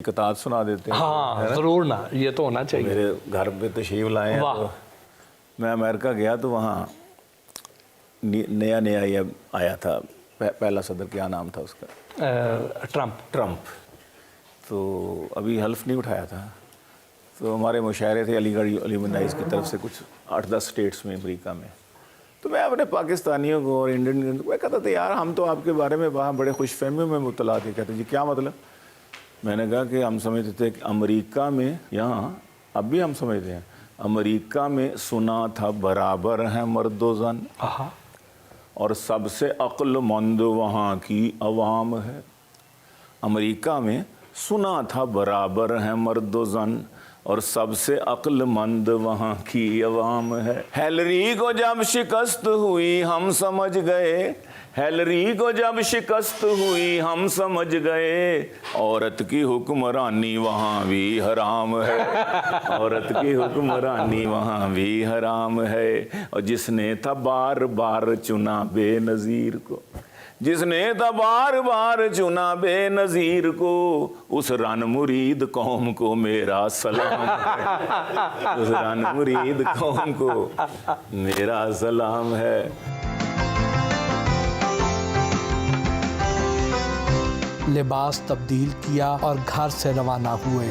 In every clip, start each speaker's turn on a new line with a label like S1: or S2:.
S1: कतार सुना देते हैं।
S2: हाँ ज़रूर ना, ये तो होना चाहिए।
S1: मेरे घर पे तशरीफ़ लाए हैं तो मैं अमेरिका गया तो वहाँ नया नया ये आया था पहला सदर, क्या नाम था उसका?
S2: ट्रम्प।
S1: तो अभी हल्फ नहीं उठाया था, तो हमारे मुशायरे थे अलीगढ़ अलीमंदाइज की तरफ से कुछ 8-10 स्टेट्स में अमेरिका में। तो मैं अपने पाकिस्तानियों को और इंडियन को कहता था यार हम तो आपके बारे में वहाँ बड़े खुशफहमी में मुतला थे। कहते जी क्या मतलब? मैंने कहा कि हम समझते थे कि अमेरिका में, यहाँ अब भी हम समझते हैं, अमेरिका में सुना था बराबर हैं मर्द व ज़न और सबसे अक्लमंद वहाँ की अवाम है। अमेरिका में सुना था बराबर हैं मर्द व ज़न और सबसे अक्लमंद वहाँ की अवाम है। हैलरी को जब शिकस्त हुई हम समझ गए, हैलरी को जब शिकस्त हुई हम समझ गए, औरत की हुक्मरानी वहाँ भी हराम है, औरत की हुक्मरानी वहाँ भी हराम है। और जिसने था बार बार चुना बेनज़ीर को, जिसने था बार बार चुना बेनज़ीर को, उस रन मुरीद कौम को मेरा सलाम है, उस रन मुरीद कौम को मेरा सलाम है।
S3: लिबास तब्दील किया और घर से रवाना हुए।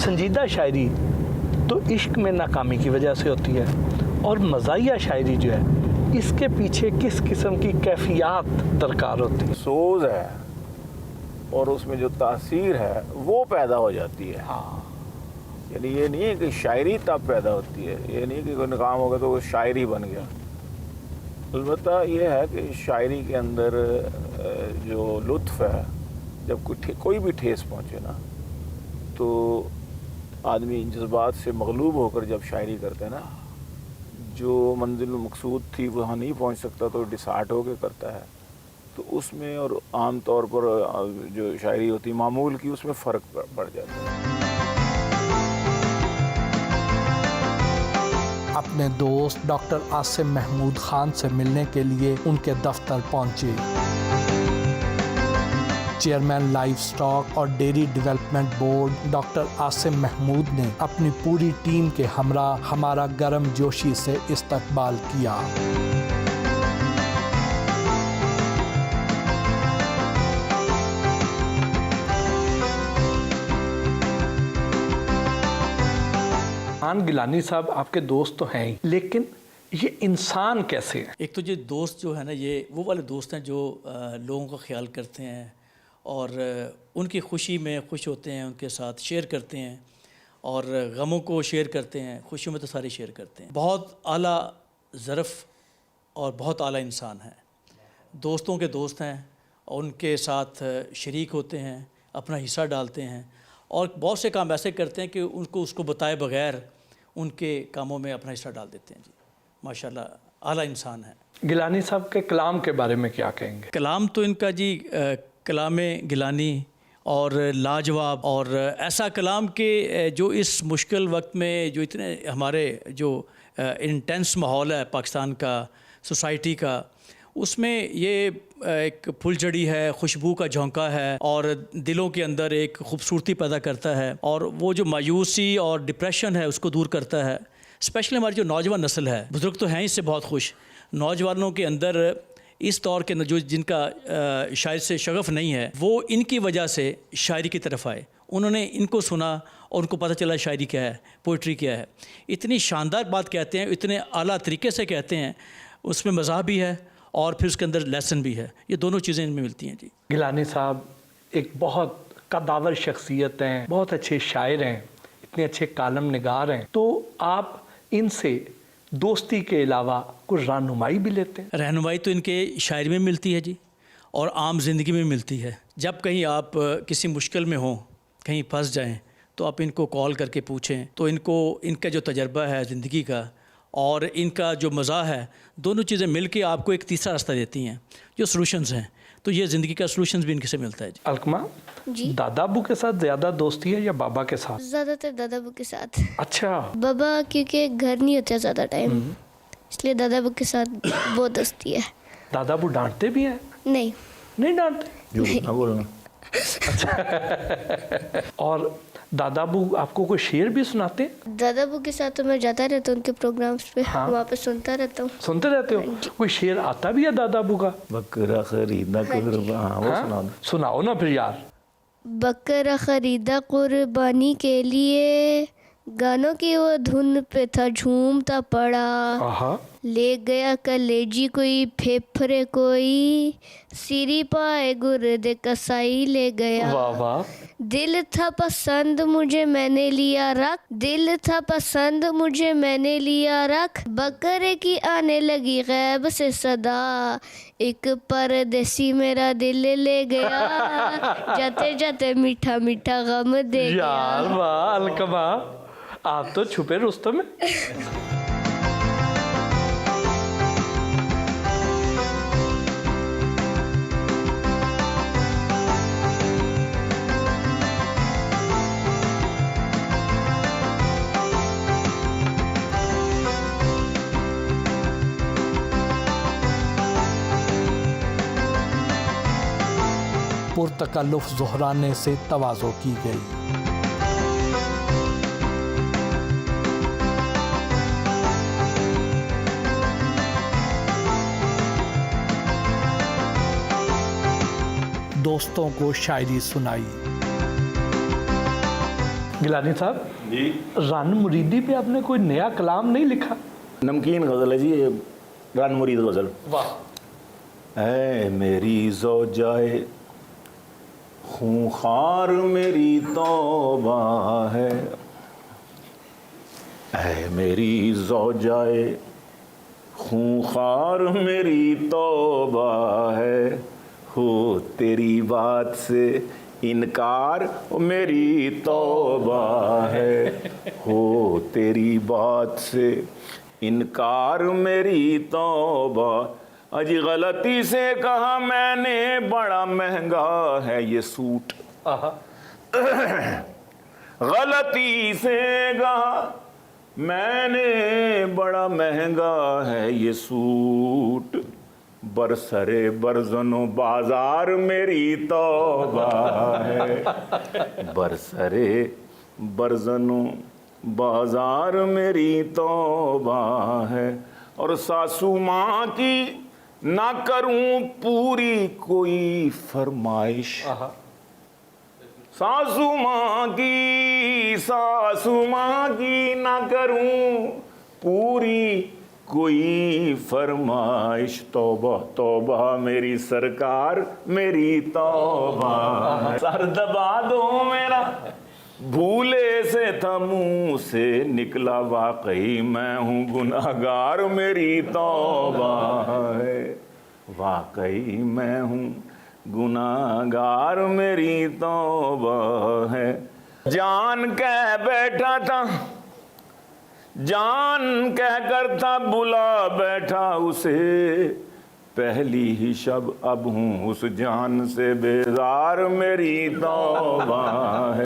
S2: संजीदा शायरी तो इश्क में नाकामी की वजह से होती है, और मज़ाहिया शायरी जो है इसके पीछे किस किस्म की कैफियत दरकार होती है?
S1: सोज है और उसमें जो तासीर है वो पैदा हो जाती है।
S2: हाँ,
S1: यानी ये नहीं है कि शायरी तब पैदा होती है, ये नहीं कि कोई नाकाम होगा तो वो शायर ही बन गया। अलबत्ता ये है कि शायरी के अंदर जो लुत्फ़ है, जब कोई भी ठेस पहुँचे ना तो आदमी जज्बात से मगलूब होकर जब शायरी करते हैं ना, जो मंजिल मकसूद थी वहाँ नहीं पहुँच सकता तो डिसार्ट होकर करता है, तो उसमें और आम तौर पर जो शायरी होती है मामूल की, उसमें फ़र्क पड़ जाता है।
S3: अपने दोस्त डॉक्टर आसिम महमूद खान से मिलने के लिए उनके दफ्तर पहुंचे। चेयरमैन लाइफ स्टॉक और dairy development board doctor Asim Mahmood ने अपनी पूरी टीम के हमरा हमारा गर्म जोशी से इस्तकबाल किया।
S2: गिलानी साहब आपके दोस्त तो हैं ही, लेकिन ये इंसान कैसे है?
S4: एक तो ये दोस्त जो है ना, ये वो वाले दोस्त हैं जो लोगों का ख्याल करते हैं और उनकी खुशी में खुश होते हैं, उनके साथ शेयर करते हैं, और गमों को शेयर करते हैं, खुशियों में तो सारे शेयर करते हैं। बहुत आला ज़रफ़ और बहुत आला इंसान है, दोस्तों के दोस्त हैं और उनके साथ शरीक होते हैं, अपना हिस्सा डालते हैं और बहुत से काम ऐसे करते हैं कि उनको उसको बताए बगैर उनके कामों में अपना हिस्सा डाल देते हैं। जी माशाल्लाह आला इंसान है।
S2: गिलानी साहब के कलाम के बारे में क्या कहेंगे?
S4: कलाम तो इनका जी कलाम गिलानी और लाजवाब, और ऐसा कलाम के जो इस मुश्किल वक्त में जो इतने हमारे जो इंटेंस माहौल है पाकिस्तान का, सोसाइटी का, उसमें ये एक फुलझड़ी है, खुशबू का झोंका है और दिलों के अंदर एक खूबसूरती पैदा करता है, और वो जो मायूसी और डिप्रेशन है उसको दूर करता है। स्पेशली हमारी जो नौजवान नस्ल है, बुज़ुर्ग तो हैं इससे बहुत खुश, नौजवानों के अंदर इस दौर के जो जिनका शायर से शगफ़ नहीं है, वो इनकी वजह से शायरी की तरफ आए। उन्होंने इनको सुना और उनको पता चला शायरी क्या है, पोइट्री क्या है। इतनी शानदार बात कहते हैं, इतने आला तरीके से कहते हैं, उसमें मज़ाह भी है और फिर उसके अंदर लेसन भी है। ये दोनों चीज़ें इनमें मिलती हैं। जी
S2: गिलानी साहब एक बहुत कद्दावर शख्सियत हैं, बहुत अच्छे शायर हैं, इतने अच्छे कालम निगार हैं, तो आप इनसे दोस्ती के अलावा कुछ रहनुमाई भी लेते हैं?
S4: रहनुमाई तो इनके शायरी में मिलती है जी, और आम ज़िंदगी में मिलती है। जब कहीं आप किसी मुश्किल में हों, कहीं फंस जाएं, तो आप इनको कॉल करके पूछें, तो इनको इनका जो तजर्बा है ज़िंदगी का और इनका जो मज़ा है, दोनों चीज़ें मिल के आपको एक तीसरा रास्ता देती हैं जो सॉल्यूशंस हैं। तो ये ज़िंदगी का सॉल्यूशंस भी इनके से मिलता है। जी
S2: अलकमा जी, दादा अबू के साथ ज़्यादा दोस्ती है या बाबा के साथ?
S5: ज़्यादातर दादा अबू के साथ।
S2: अच्छा।
S5: बाबा क्योंकि घर नहीं होता ज़्यादा टाइम, इसलिए दादा अबू के साथ बहुत दोस्ती है।
S2: दादा अबू डांटते भी हैं?
S5: नहीं
S2: डांटते?
S1: बोलना
S2: और दादा अबू आपको कोई शेर भी सुनाते हैं?
S5: दादा अबू के साथ तो मैं जाता रहता हूँ उनके प्रोग्राम्स पे,
S2: हाँ।
S5: वहाँ पे सुनता रहता हूँ।
S2: सुनते रहते हो? कोई शेर आता भी है दादा अबू का?
S1: बकरा खरीदा कुर्बान, हाँ वो
S2: हाँ?
S1: सुना दो।
S2: सुनाओ ना फिर यार।
S5: बकरा खरीदा कुर्बानी के लिए, गानों की वो धुन पे था झूमता पड़ा।
S2: आहा,
S5: ले गया कलेजी कोई, फेफड़े कोई, सिरी पाए गुर्दे कसाई ले गया।
S2: वाह वाह।
S5: दिल था पसंद मुझे मैंने लिया रख, दिल था पसंद मुझे मैंने लिया रख, बकरे की आने लगी गैब से सदा, एक परदेसी मेरा दिल ले गया, जाते जाते मीठा मीठा गम दे गया।
S2: यार वाह अलकमा, आप तो छुपे रुस्तम हैं।
S3: पुरतकल्लुफ़ ज़ुहराने से तवाज़ो की गई। दोस्तों को शायरी सुनाई।
S2: गिलानी साहब,
S1: जी,
S2: रन मुरीदी पे आपने कोई नया कलाम नहीं लिखा?
S1: नमकीन गज़ल है जी ये, रन मुरीद गज़ल।
S2: वाह।
S1: ऐ मेरी ज़ौजाए खूंखार मेरी तौबा है, ऐ मेरी ज़ौजाए खूंखार मेरी तौबा है, हो तेरी बात से इनकार ओ मेरी तौबा है, हो तेरी बात से इनकार मेरी तौबा। अजी गलती से कहा मैंने बड़ा महंगा है ये सूट,
S2: आहा,
S1: गलती से कहा मैंने बड़ा महंगा है ये सूट, बरसरे बरजनो बाजार मेरी तौबा है, बरसरे बरजनो बाजार मेरी तौबा है। और सासू माँ की ना करूं पूरी कोई फरमाइश,
S2: आहा,
S1: सासू माँ की ना करूं पूरी कोई फरमाइश, तौबा तौबा मेरी सरकार मेरी तौबा। सर दबा दो मेरा भूले से था मुंह से निकला, वाकई मैं हूँ गुनाहगार मेरी तौबा है, वाकई मैं हूँ गुनाहगार मेरी तौबा है। जान कह बैठा था, जान कह कर था बुला बैठा उसे, पहली ही शब अब हूँ उस जान से बेजार मेरी तौबा है।